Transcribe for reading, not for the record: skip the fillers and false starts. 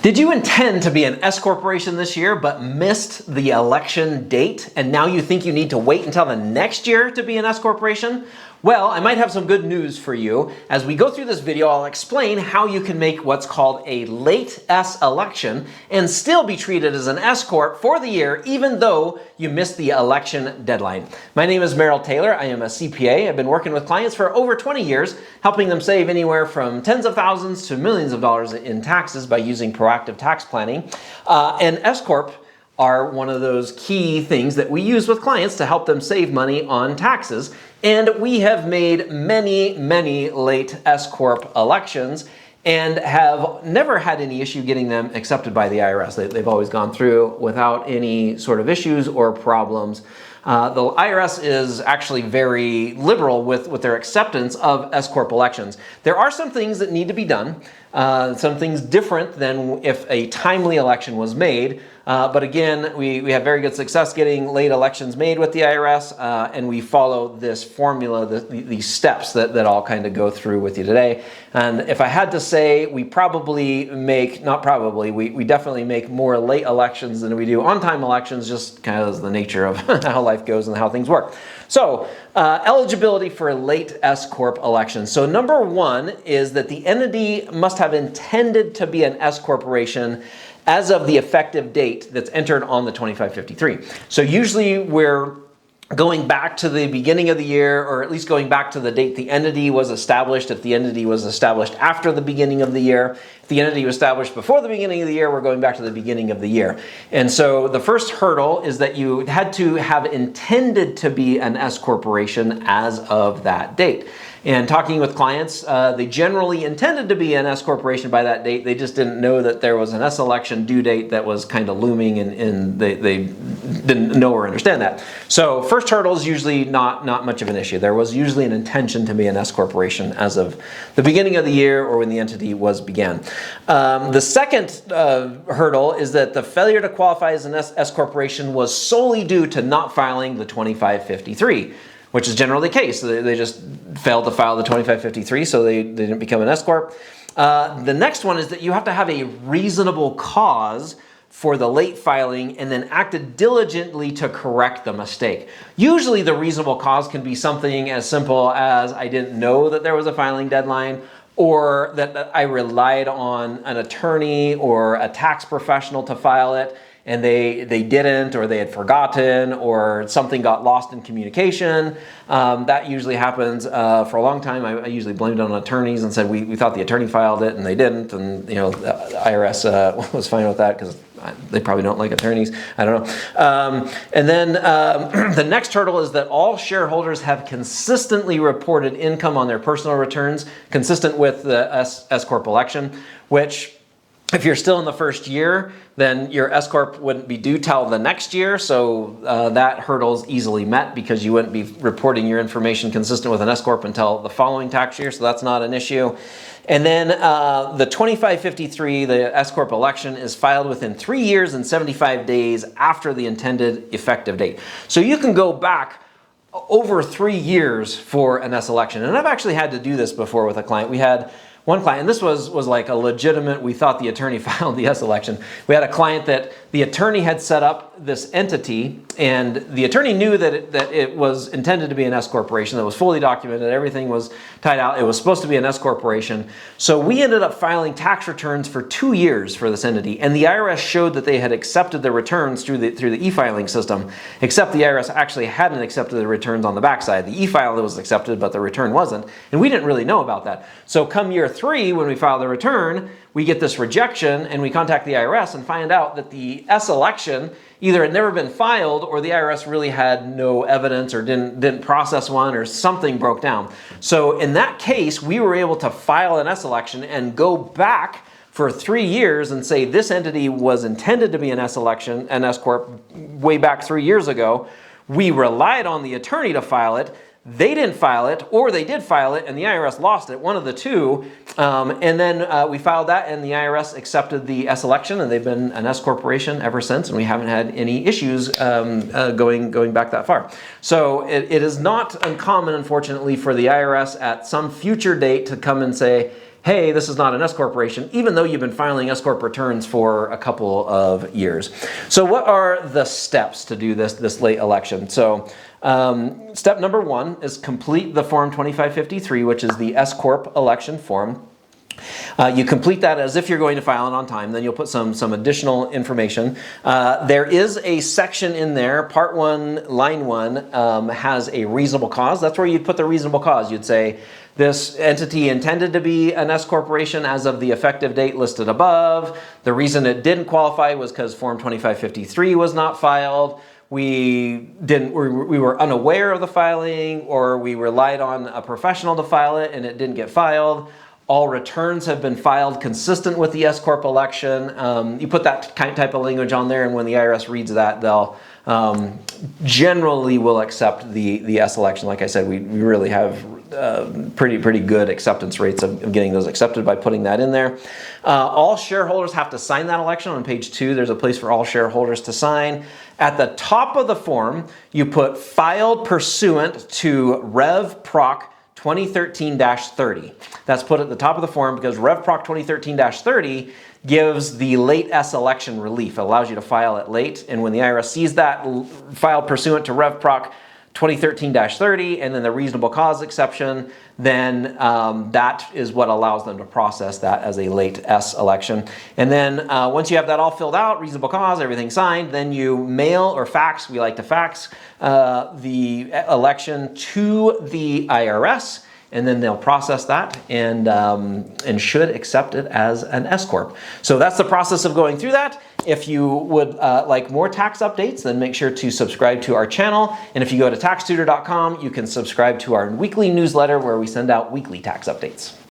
Did you intend to be an S corporation this year but missed the election date, and now you think you need to wait until the next year to be an S corporation? Well, I might have some good news for you. As we go through this video, I'll explain how you can make what's called a late S election and still be treated as an S Corp for the year, even though you missed the election deadline. My name is Merrill Taylor. I am a CPA. I've been working with clients for over 20 years, helping them save anywhere from tens of thousands to millions of dollars in taxes by using proactive tax planning. And S Corp are one of those key things that we use with clients to help them save money on taxes. And we have made many late S Corp elections and have never had any issue getting them accepted by the IRS. They've always gone through without any sort of issues or problems. The IRS is actually very liberal with their acceptance of S Corp elections. There are some things that need to be done, some things different than if a timely election was made. But again, we have very good success getting late elections made with the IRS, and we follow this formula, these steps that I'll kind of go through with you today. And if I had to say, we probably make, not probably, we definitely make more late elections than we do on-time elections, just kind of as the nature of how life goes and how things work. So, eligibility for late S Corp elections. So number one is that the entity must have intended to be an S corporation as of the effective date that's entered on the 2553. So usually we're going back to the beginning of the year, or at least going back to the date the entity was established. If the entity was established after the beginning of the year, if the entity was established before the beginning of the year, we're going back to the beginning of the year. And so the first hurdle is that you had to have intended to be an S corporation as of that date. And talking with clients, they generally intended to be an S corporation by that date. They just didn't know that there was an S election due date that was kind of looming, and they didn't know or understand that. So first hurdle is usually not much of an issue. There was usually an intention to be an S corporation as of the beginning of the year or when the entity was began. The second hurdle is that the failure to qualify as an S corporation was solely due to not filing the 2553. Which is generally the case. They just failed to file the 2553, so they didn't become an S Corp. The next one is that you have to have a reasonable cause for the late filing and then acted diligently to correct the mistake. Usually the reasonable cause can be something as simple as I didn't know that there was a filing deadline, or that I relied on an attorney or a tax professional to file it, and they didn't, or they had forgotten, or something got lost in communication. That usually happens for a long time. I usually blamed it on attorneys and said we thought the attorney filed it and they didn't, and the IRS was fine with that because they probably don't like attorneys. I don't know. And then the next hurdle is that all shareholders have consistently reported income on their personal returns, consistent with the S Corp election, which, if you're still in the first year, then your S Corp wouldn't be due till the next year, so that hurdle is easily met because you wouldn't be reporting your information consistent with an S Corp until the following tax year, so that's not an issue. And then the 2553, the S Corp election, is filed within 3 years and 75 days after the intended effective date. So you can go back over 3 years for an S election, and I've actually had to do this before with a client. We had one client, and this was like a legitimate, we thought the attorney filed the S election. We had a client that the attorney had set up this entity, and the attorney knew that it was intended to be an S corporation, that was fully documented, everything was tied out, it was supposed to be an S corporation. So we ended up filing tax returns for 2 years for this entity, and the IRS showed that they had accepted the returns through the e-filing system, except the IRS actually hadn't accepted the returns on the backside. The e-file was accepted, but the return wasn't, and we didn't really know about that. So come year 3, when we file the return, we get this rejection, and we contact the IRS and find out that the S election either had never been filed, or the IRS really had no evidence, or didn't process one, or something broke down. So in that case, we were able to file an S election and go back for 3 years and say this entity was intended to be an S election, an S Corp, way back 3 years ago. We relied on the attorney to file it. They didn't file it, or they did file it and the IRS lost it, one of the two. And then we filed that, and the IRS accepted the S election, and they've been an S corporation ever since, and we haven't had any issues going back that far. So it is not uncommon, unfortunately, for the IRS at some future date to come and say, hey, this is not an S corporation, even though you've been filing S corp returns for a couple of years. So what are the steps to do this late election? So step number 1 is complete the Form 2553, which is the S corp election form. You complete that as if you're going to file it on time. Then you'll put some additional information. There is a section in there, part 1, line 1, has a reasonable cause. That's where you'd put the reasonable cause. You'd say, this entity intended to be an S corporation as of the effective date listed above. The reason it didn't qualify was because Form 2553 was not filed. We were unaware of the filing, or we relied on a professional to file it and it didn't get filed. All returns have been filed consistent with the S-Corp election. You put that type of language on there, and when the IRS reads that, they'll generally will accept the S election. Like I said, we really have pretty good acceptance rates of getting those accepted by putting that in there. All shareholders have to sign that election. On page 2, there's a place for all shareholders to sign. At the top of the form, you put filed pursuant to Rev Proc 2013-30. That's put at the top of the form because Rev Proc 2013-30 gives the late S election relief. It allows you to file it late, and when the IRS sees that filed pursuant to Rev Proc 2013-30 and then the reasonable cause exception, then that is what allows them to process that as a late S election. And then once you have that all filled out, reasonable cause, everything signed, then you mail or fax, we like to fax, the election to the IRS, and then they'll process that and should accept it as an S-Corp. So that's the process of going through that. If you would like more tax updates, then make sure to subscribe to our channel. And if you go to taxtutor.com, you can subscribe to our weekly newsletter where we send out weekly tax updates.